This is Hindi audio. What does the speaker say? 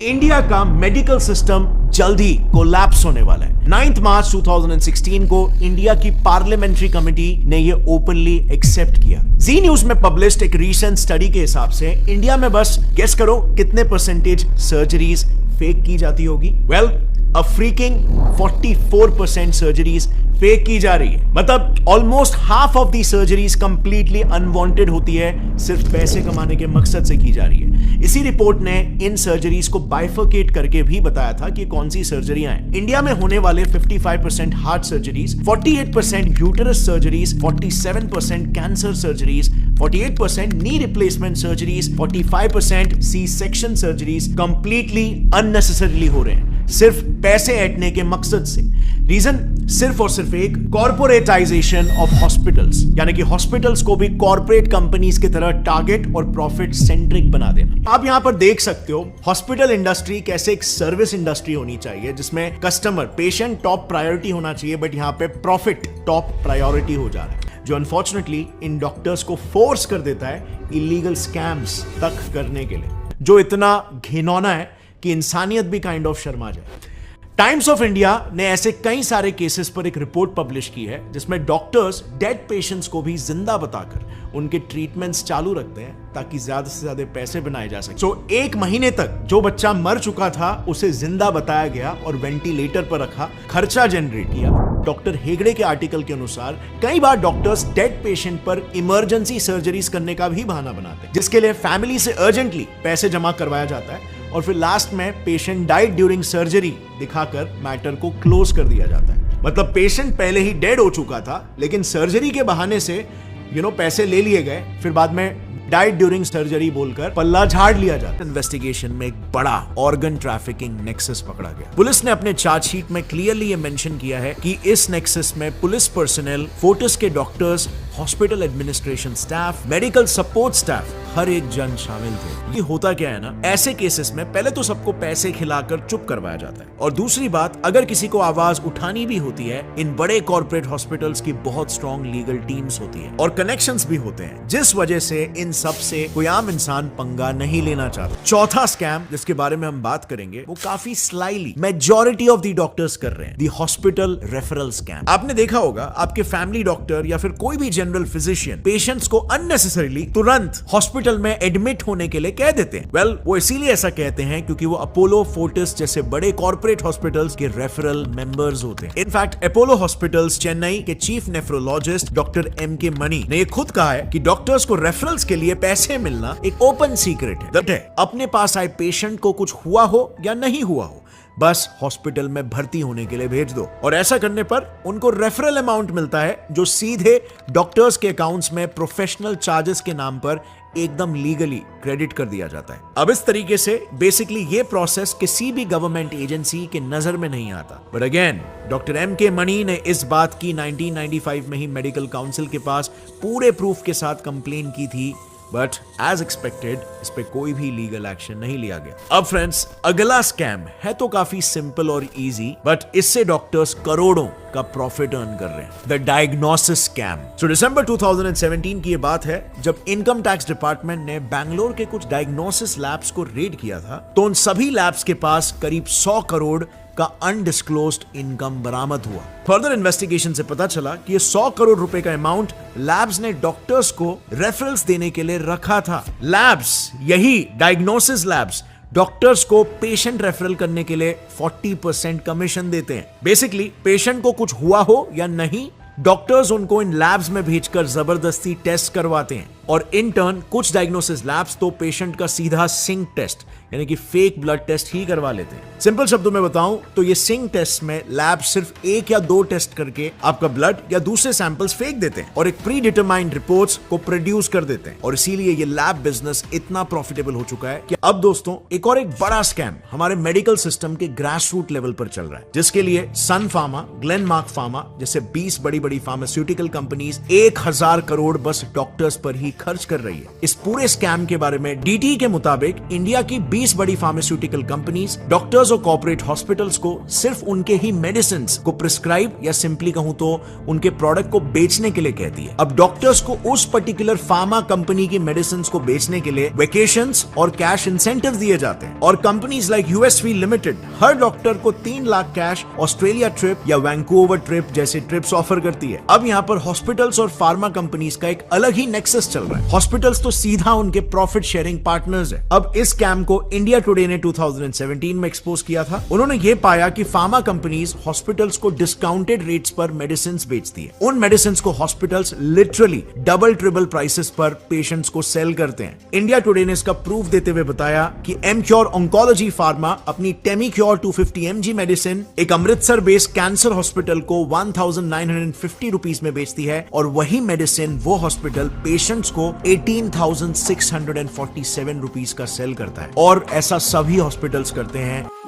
इंडिया का मेडिकल सिस्टम जल्द ही कोलैप्स होने वाला है। 9 मार्च 2016 को इंडिया की पार्लियामेंट्री कमेटी ने यह ओपनली एक्सेप्ट किया। जी न्यूज में पब्लिश्ड एक रीसेंट स्टडी के हिसाब से इंडिया में बस गेस करो कितने परसेंटेज सर्जरीज फेक की जाती होगी। वेल, अ फ्रीकिंग 44% सर्जरीज फेक की जा रही है। मतलब almost half of the surgeries completely unwanted होती है, सिर्फ पैसे कमाने के मकसद से की जा रही है। इसी रिपोर्ट ने इन सर्जरीज को बाइफरकेट करके भी बताया था कि कौन सी सर्जरियां हैं। इंडिया में होने वाले 55% heart surgeries, 48% uterus surgeries, 47% cancer surgeries, 48% knee replacement surgeries, 45% C section surgeries completely unnecessarily हो रहे हैं, सिर्फ पैसे ऐंठने के मकसद से। रीजन सिर्फ और सिर्फ एक, कॉर्पोरेटाइजेशन ऑफ हॉस्पिटल्स, यानी कि हॉस्पिटल्स को भी कॉर्पोरेट कंपनीज की तरह टारगेट और प्रॉफिट सेंट्रिक बना देना। आप यहां पर देख सकते हो हॉस्पिटल इंडस्ट्री कैसे एक सर्विस इंडस्ट्री होनी चाहिए, जिसमें कस्टमर, पेशेंट टॉप प्रायोरिटी होना चाहिए, बट यहां पे प्रॉफिट टॉप प्रायोरिटी हो जा रहा है, जो अनफॉर्चुनेटली इन डॉक्टर्स को फोर्स कर देता है इलीगल स्कैम्स तक करने के लिए, जो इतना घिनौना है कि इंसानियत भी काइंड ऑफ शर्मा जाए। टाइम्स ऑफ इंडिया ने ऐसे कई सारे केसेस पर एक रिपोर्ट पब्लिश की है, जिसमें डॉक्टर्स डेड पेशेंट्स को भी जिंदा बताकर उनके ट्रीटमेंट्स चालू रखते हैं ताकि ज्यादा से ज्यादा पैसे बनाए जा सके। तो एक महीने तक जो बच्चा मर चुका था उसे जिंदा बताया गया और वेंटिलेटर पर रखा, खर्चा जनरेट किया। डॉक्टर हेगड़े के आर्टिकल के अनुसार कई बार डॉक्टर्स डेड पेशेंट पर इमरजेंसी सर्जरीज करने का भी बहाना बनाते हैं, जिसके लिए फैमिली से अर्जेंटली पैसे जमा करवाया जाता है और फिर लास्ट में पेशेंट डाइड ड्यूरिंग सर्जरी दिखाकर मैटर को क्लोज कर दिया जाता है। मतलब पेशेंट पहले ही डेड हो चुका था, लेकिन सर्जरी के बहाने से पैसे ले लिए गए, फिर बाद में डाइड ड्यूरिंग सर्जरी बोलकर पल्ला झाड़ लिया जाता। इन्वेस्टिगेशन में एक बड़ा ऑर्गन ट्रैफिकिंग नेक्सस पकड़ा गया। पुलिस ने अपने चार्जशीट में क्लियरली ये मेंशन किया है कि इस नेक्सस में पुलिस पर्सनल, फोर्टिस के doctors, hospital administration staff, medical support staff, हर एक जन शामिल थे। ये होता क्या है ना, ऐसे केसेस में पहले तो सबको पैसे खिलाकर चुप करवाया जाता है, और दूसरी बात, अगर किसी को आवाज उठानी भी होती है, इन बड़े कॉर्पोरेट हॉस्पिटल्स की बहुत स्ट्रॉन्ग लीगल टीम्स होती है और कनेक्शंस भी होते हैं, जिस वजह से इन सबसे कोई आम इंसान पंगा नहीं लेना चाहता। चौथा स्कैम जिसके बारे में हम बात करेंगे, वो काफी slightly majority of the doctors कर रहे हैं, दी हॉस्पिटल रेफरल स्कैम। आपने देखा होगा, आपके फैमिली डॉक्टर या फिर कोई भी जनरल फिजिशियन पेशेंट्स को अननेसेसरीली तुरंत हॉस्पिटल में एडमिट होने के लिए कह देते हैं। वेल, वो इसीलिए ऐसा कहते हैं क्योंकि वो अपोलो, फोर्टिस जैसे बड़े कॉर्पोरेट हॉस्पिटल्स के रेफरल मेंबर्स होते हैं। इनफैक्ट अपोलो हॉस्पिटल्स चेन्नई के chief nephrologist doctor M.K. Money ने खुद कहा है कि डॉक्टर्स को रेफरल्स के लिए पैसे मिलना एक ओपन सीक्रेट है। दैट है, अपने पास आए पेशेंट को कुछ हुआ हो या नहीं हुआ हो, बस हॉस्पिटल में भर्ती होने के लिए भेज दो, और ऐसा करने पर उनको रेफरल अमाउंट मिलता है, जो सीधे डॉक्टर्स के अकाउंट्स में प्रोफेशनल चार्जेस के नाम पर एकदम लीगली क्रेडिट कर दिया जाता है। अब इस तरीके से बेसिकली ये प्रोसेस किसी भी गवर्नमेंट एजेंसी के नजर में नहीं आता, but again doctor M.K. Money ने इस बात की 1995 में ही मेडिकल काउंसिल के पास पूरे प्रूफ के साथ कंप्लेन की थी, बट एज एक्सपेक्टेड इस पे कोई भी लीगल एक्शन नहीं लिया गया। अब फ्रेंड्स, अगला स्कैम है तो काफी सिंपल और इजी, बट इससे डॉक्टर्स करोड़ों का प्रॉफिट अर्न कर रहे हैं, द डायग्नोसिस स्कैम। सो दिसंबर 2017 की ये बात है, जब इनकम टैक्स डिपार्टमेंट ने बैंगलोर के कुछ डायग्नोसिस लैब्स को रेड किया था, तो उन सभी लैब्स के पास करीब 100 करोड़ का अनडिस्क्लोज्ड इनकम बरामद हुआ। फर्दर इन्वेस्टिगेशन से पता चला कि ये 100 करोड़ रुपए का अमाउंट लैब्स ने डॉक्टर्स को रेफरल्स देने के लिए रखा था। लैब्स, यही डायग्नोसिस लैब्स, डॉक्टर्स को पेशेंट रेफरल करने के लिए 40% कमीशन देते हैं। बेसिकली पेशेंट को कुछ हुआ हो या नहीं, डॉक्टर्स उनको इन लैब्स में भेजकर जबरदस्ती टेस्ट करवाते हैं, और इन टर्न कुछ डायग्नोसिस लैब्स तो पेशेंट का सीधा सिंक टेस्ट यानी कि फेक ब्लड टेस्ट ही करवा लेते हैं। सिंपल शब्दों में बताऊं तो ये सिंक टेस्ट में लैब सिर्फ 1 या 2 टेस्ट करके आपका ब्लड या दूसरे सैंपल्स फेंक देते हैं और एक प्री डिटरमाइंड रिपोर्ट्स को प्रोड्यूस कर देते हैं, और इसीलिए ये लैब बिजनेस इतना प्रॉफिटेबल हो चुका है कि अब दोस्तों एक और एक बड़ा स्कैम हमारे मेडिकल सिस्टम के ग्रास रूट लेवल पर चल रहा है, जिसके लिए सन फार्मा, ग्लेनमार्क फार्मा जैसे 20 बड़ी बड़ी फार्मास्यूटिकल कंपनीज 1000 करोड़ बस डॉक्टर्स पर ही खर्च कर रही है। इस पूरे स्कैम के बारे में डीटी के मुताबिक इंडिया की 20 बड़ी फार्मास्यूटिकल कंपनीज डॉक्टर्स और कॉर्पोरेट हॉस्पिटल्स को सिर्फ उनके ही मेडिसिन को प्रिस्क्राइब या सिंपली कहूं तो उनके प्रोडक्ट को बेचने के लिए कहती है। अब डॉक्टर्स को उस पर्टिकुलर फार्मा कंपनी की मेडिसिन को बेचने के लिए वेकेशंस और कैश इंसेंटिव दिए जाते हैं और कंपनीज लाइक यूएसवी लिमिटेड हर डॉक्टर को 3 लाख कैश ऑस्ट्रेलिया ट्रिप या वैंकूवर ट्रिप जैसे ट्रिप्स ऑफर करती है। अब यहाँ पर हॉस्पिटल्स और फार्मा कंपनीज का एक अलग ही नेक्सस चल रहा है। हॉस्पिटल्स तो सीधा उनके प्रॉफिट शेयरिंग पार्टनर्स है। अब इस स्कैम को इंडिया टुडे ने 2017 में एक्सपोज किया था। उन्होंने ये पाया कि फार्मा कंपनीज हॉस्पिटल्स को डिस्काउंटेड रेट्स पर मेडिसिन बेचती है। उन मेडिसिन को hospitals literally double triple prices पर पेशेंट्स को सेल करते हैं। इंडिया टुडे ने इसका प्रूफ देते हुए बताया कि एमक्योर ऑन्कोलॉजी फार्मा अपनी टेमीक्योर 250 mg मेडिसिन एक अमृतसर बेस्ड कैंसर हॉस्पिटल को 1950 रुपीस में बेचती है और वही मेडिसिन वो हॉस्पिटल पेशेंट्स को 18,647 रुपीस का सेल करता है और ऐसा सभी हॉस्पिटल्स करते हैं।